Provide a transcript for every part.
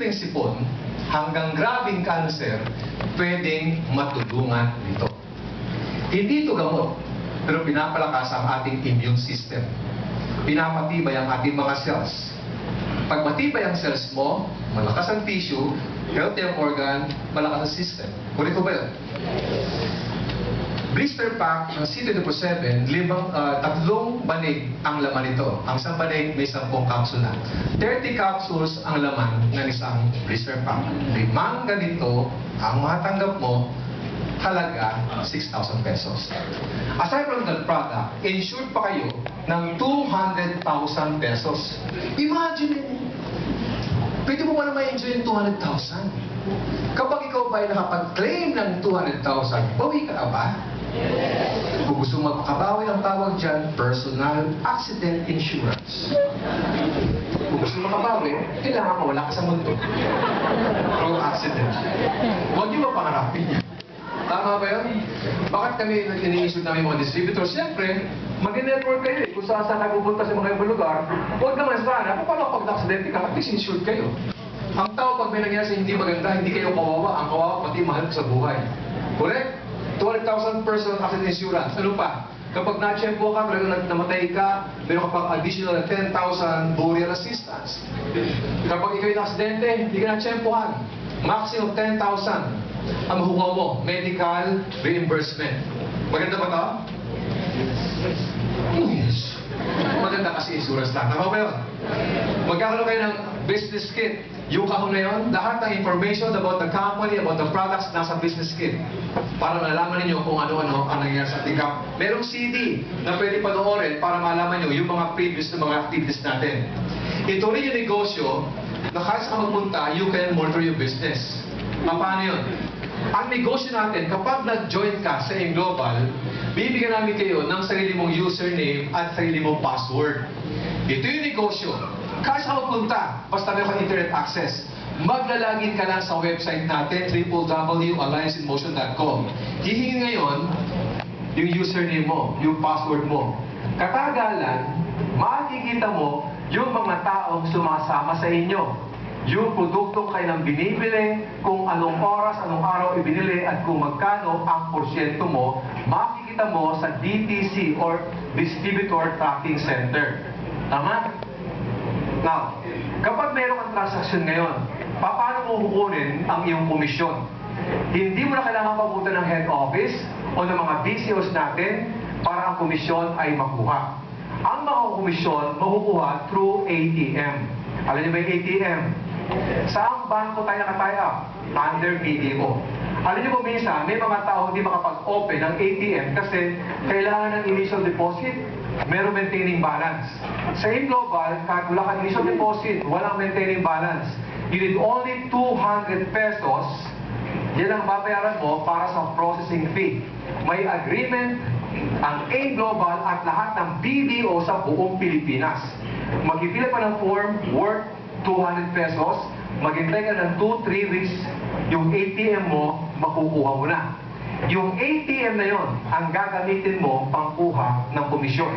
simpleng sipon hanggang grabing cancer, pwedeng matulungan nito. Hindi ito gamot, pero pinapalakas ang ating immune system. Pinapatibay ang ating mga cells. Pag matibay ang cells mo, malakas ang tissue, healthy ang organ, malakas ang system. Kunin ko ba yun? Blister pack ng C24/7, tatlong banig ang laman nito. Ang isang banig may 10 kapsula. 30 capsules ang laman ng isang blister pack. 5 ganito ang matanggap mo, halaga 6,000 pesos. Aside from that product, insured pa kayo ng 200,000 pesos. Imagine, pwede mo ba na ma-enjoy yung 200,000? Kapag ikaw ba ay nakapag-claim ng 200,000, bawi ka ba? Kung gusto magpakabawi, ang tawag dyan, personal accident insurance. Kung gusto makabawi, kailangan mawala ka sa mundo. Road accident. Huwag niyo ba pangarapin niya? Tama ba yun? Bakit kami ini-issue namin mga distributors? Siyempre, mag-network kayo eh. Kung saan ka pupunta sa mga ibang lugar, huwag naman sana, paano pag na-accidente ka, at least insured kayo. Ang tao, pag may nangyari sa hindi maganda, hindi kayo kawawa. Ang kawawa, pati mahal sa buhay. Correct? 200,000 personal accident insurance. Ano pa? Kapag na-tsempo ka, namatay ka, meron ka pang additional 10,000 burial assistance. Kapag ikaw yung aksidente, hindi ka na-tsempohan. Maximum 10,000 ang makukuha mo, medical reimbursement. Maganda ba ito? Oh, yes. Maganda kasi insurance lang. Tama ba yun? Magkakaroon kayo ng business kit. Yung kahon na yun, lahat ng information about the company, about the products, nasa business kit. Para malaman ninyo kung ano-ano ang nangyayari sa tingkap. Merong CD na pwede panoorin para malaman nyo yung mga previous na mga activities natin. Ito rin yung negosyo na kahit saan magpunta, you can monitor your business. Paano yun? Ang negosyo natin, kapag nag-join ka sa Global, bibigyan namin kayo ng sarili mong username at sarili mong password. Ito yung negosyo. Kahit saan magpunta, basta meron kang internet access, maglalagin ka lang sa website natin, www.allianceinmotion.com. Hihingin ngayon yung username mo, yung password mo. Katagalan, makikita mo yung mga taong sumasama sa inyo. Yung produktong kailang binibili, kung anong oras, anong araw ibinili, at kung magkano ang porsyento mo, makikita mo sa DTC or Distributor Tracking Center. Tama? Now, kapag mayroon kang transaksyon ngayon, paano mo kukunin ang iyong komisyon? Hindi mo na kailangan papunta ng head office o ng mga BCOs natin para ang komisyon ay makuha. Ang mga komisyon makukuha through ATM. Alam niyo ba yung ATM? Saang bangko tayo nakataya up? Under BDO. Alam niyo po minsan, may mga tao hindi makapag-open ng ATM kasi kailangan ng initial deposit, meron maintaining balance. Sa Global, kahit wala kang initial deposit, walang maintaining balance. You need only 200 pesos, yan ang babayaran mo para sa processing fee. May agreement ang Global at lahat ng BDO sa buong Pilipinas. Magpipila pa ng form worth 200 pesos, maghintay ka ng 2-3 weeks, yung ATM mo, makukuha mo na. Yung ATM na yon ang gagamitin mo pangkuha ng komisyon.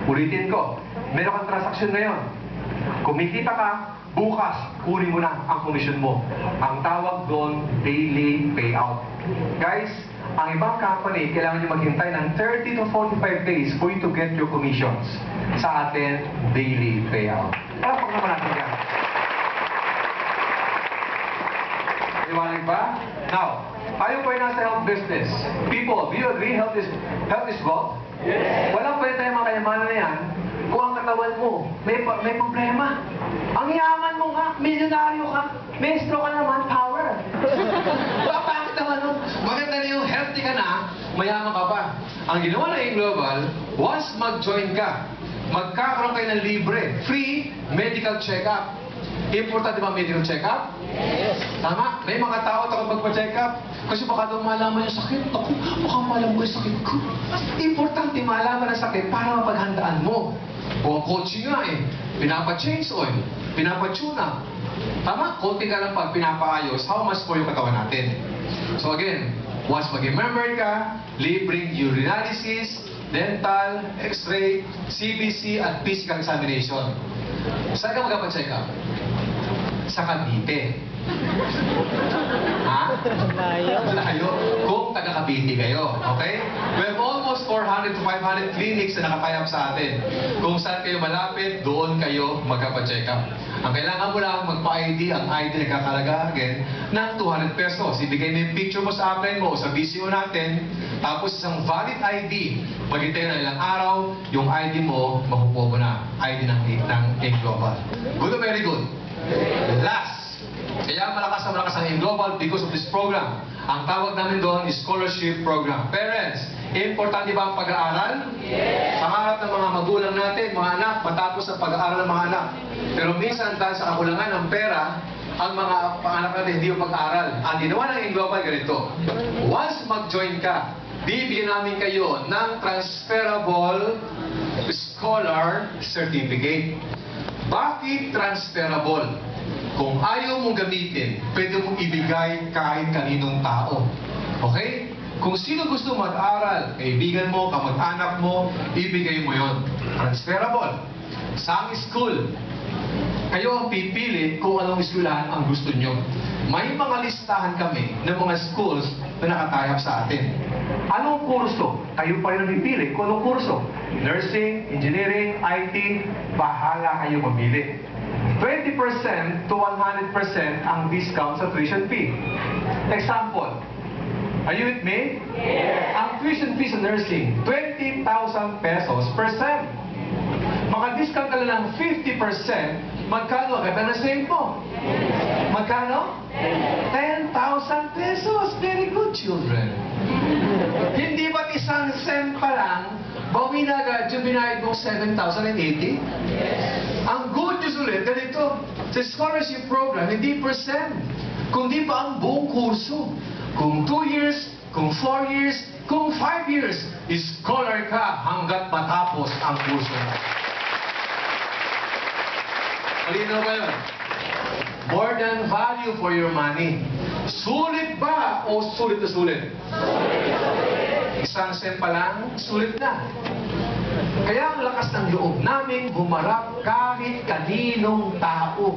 Ulitin ko, meron kang transaksyon ngayon. Kumikita ka, bukas, kunin mo na ang komisyon mo. Ang tawag doon, daily payout. Guys, ang ibang company, kailangan nyo maghintay ng 30 to 45 days for you to get your commissions. Sa atin, daily payout. Palapag naman natin yan. Iwalig ba? Now, tayo po ay nasa health business. People, do you agree health is wealth? Yes. Walang pwede tayong mga kayamanan na yan kung ang katawan mo may problema. Ang yaman mo nga, milyonaryo ka, may stroke ka naman, power. Bakit naman nun? Maganda na yung healthy ka na, mayaman ka pa. Ang ginawa na Global, once mag-join ka, magkakaroon kayo ng libre, free medical check-up. Importante ba medical check-up? Yes. Tama? May mga tao takot magpa-check-up kasi baka daw malaman yung sakit. Ako, baka malaman ko yung sakit ko. Importante malaman ang sakit para mapaghandaan mo. Kung coaching nga pinapa-change oil, pinapa-tune up. Tama? Konti ka lang pag pinapaayos, how much for yung katawan natin? So again, once mag-member ka, libreng urinalysis, dental, x-ray, CBC, at physical examination. Saan ka magpa-check up? sa Cavite. Ha? Layo. Kung taga Cavite kayo. Okay? We have almost 400 to 500 clinics na nakatayap sa atin. Kung saan kayo malapit, doon kayo magpapacheck up. Ang kailangan mo lang magpa-ID, ang ID na kakalaga again, ng 200 pesos. Ibigay mo yung picture mo sa akin mo o sa BCO natin, tapos isang valid ID. Paghintay na ilang araw, yung ID mo, makukuha mo na. ID ng A-Global. Good or very good? Last. Kaya malakas ang A-Global because of this program. Ang tawag namin doon is scholarship program. Parents, importante ba ang pag-aaral? Yes. Sa harap ng mga magulang natin, mga anak, matapos ang pag-aaral ng mga anak. Pero minsan dahil sa kakulangan ng pera, ang mga panganak natin hindi yung pag-aaral. Ang ginawa ng A-Global ganito. Once mag-join ka, bibigyan namin kayo ng transferable scholar certificate. Bakit transferable? Kung ayaw mong gamitin, pwede mong ibigay kahit kaninong tao. Okay? Kung sino gusto mag-aral, kaibigan mo, kamag-anak mo, ibigay mo yon. Transferable. Sa school, kayo ang pipili kung anong eskwelahan ang gusto nyo. May mga listahan kami ng mga schools na nakatayap sa atin. Anong kurso? Kayo pa rin pipili kung anong kurso. Nursing, engineering, IT, bahala kayo mamili. 20% to 100% ang discount sa tuition fee. Example, are you with me? Yes. Ang tuition fee sa nursing, 20,000 pesos per sem. Maka-discount ka lang ng 50%, magkano agad na save mo? Magkano? 10,000 pesos. Very good, children. Hindi ba't isang sem pa lang, bawi na agad yung binayad mo 7,080? Ang good news ulit, ganito, sa scholarship program, hindi percent, kundi pa ang buong kurso. Kung 2 years, kung 4 years, kung 5 years, scholar ka hanggat matapos ang kurso mo. Malinaw ba yun? More than value for your money. Sulit ba o sulit na sulit? Isang sem pa lang, sulit na. Kaya ang lakas ng loob namin humarap kahit kaninong tao.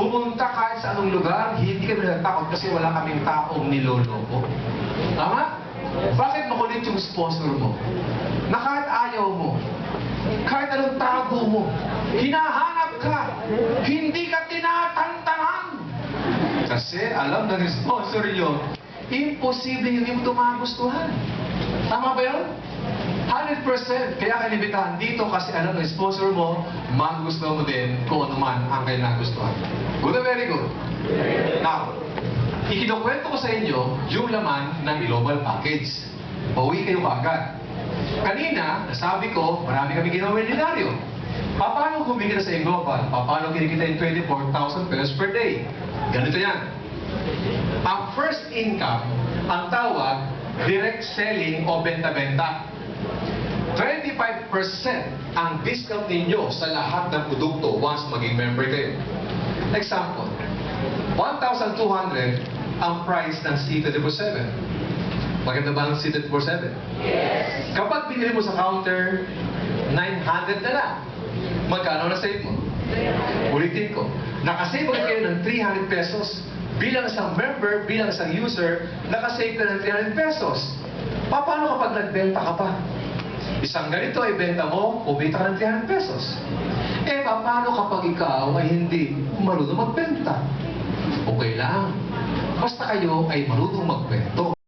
Pumunta kahit sa anong lugar, hindi kami natatakot kasi wala kaming taong niloloko. Tama? Bakit makulit yung sponsor mo? Na kahit ayaw mo, kahit anong tago mo, hinahanap ka, hindi ka tinatantanan. Kasi alam ng sponsor nyo, imposible hindi mo ito magustuhan. Tama ba yun? 100%. Kaya kalibitahan dito kasi alam ng sponsor mo, magustuhan mo din kung ano man ang kailangan gustuhan. Good or very good? Now, ikinukwento ko sa inyo yung laman ng global package. Pauwi kayo kaagad. Kanina, nasabi ko, marami kami ginawa milyonaryo. Paano kumikita sa global? Paano kinikita yung 24,000 pesos per day? Ganito yan. Ang first income, ang tawag, direct selling o benta-benta. 25% ang discount ninyo sa lahat ng produkto once maging member kayo. Example, 1,200 ang price ng C24/7. Maganda ba ang C24/7? Yes. Kapag binili mo sa counter, 900 na lang. Magkano na save mo? Ulitin ko. Nakasave ulit kayo ng 300 pesos. Bilang isang member, bilang isang user, nakasave ka ng 300 pesos. Paano kapag nagbenta ka pa? Isang ganito ay benta mo, kumita ka ng 300 pesos. Eh, paano kapag ikaw ay hindi marunong magbenta? Okay lang. Basta kayo ay marunong magbenta.